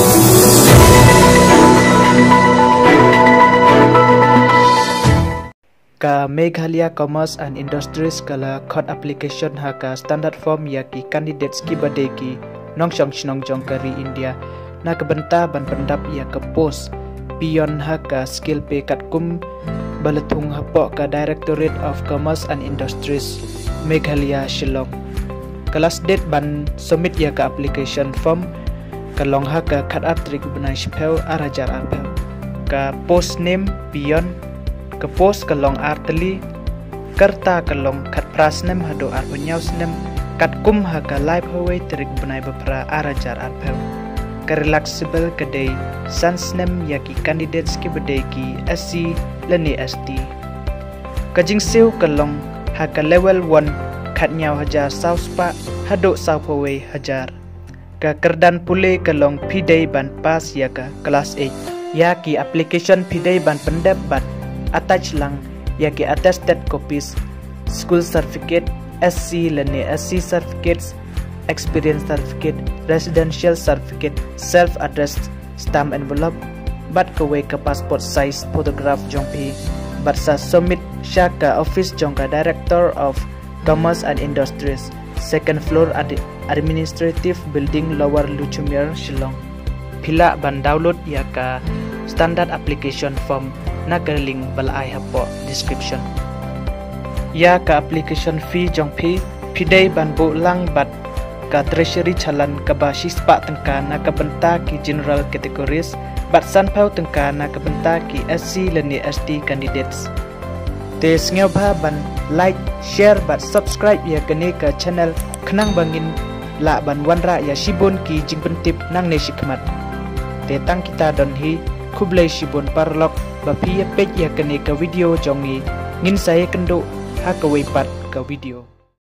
Ka Meghalaya Commerce and Industries kala code application ha ka standard form ya ki candidates ki bade ki nongshong chnong jong kari India na ka benta ban pendap ya ka post pion ha ka skill pay kat kum balatung hapo ka Directorate of Commerce and Industries Meghalaya Shillong. Kelas date ban submit ya ka application form kalong ha ka kat atrik benai shpel arajar arpel ka post name pion ke post kalong arteli kerta kalong kat prasnem hado arpenyaus nem kat kum ha ka live hawai trik benai bepra arajar arpel ke relaxable kedai sansnem yaki candidates ki bedai ki SC leni ST kajing siu kalong ha ka level 1 kat nyau hajar sauspa hado saupawai hajar ka kerdan pule kalong pidai ban pas ya ka kelas 8 yaki application pidai ban pendap bat attach lang yaki attested copies school certificate SC leni SC certificates experience certificate residential certificate self addressed stamp envelope bat kawai ke passport size photograph jongpi bat sa submit syaka office jongka Director of Commerce and Industries second floor administrative building Lower Luchumir Shillong pila ban download yaka standard application form nagaling balai hapo description ya ka application fee jongpi pidai ban bu lang bat ka treasury chalan ka ba sispa tengka na ka benta ki general categories bat sanpau tengka na ka benta ki SC leni ST candidates te sngeu ba ban like share bat subscribe ya kene ka channel khnang bangin la ban wanra ya shibon ki jingbentip nang ne shikmat te tang kita don hi kublai shibon parlok bapi ya page ya kene ka video jongi ngin saya kendo ha ka weipat ka video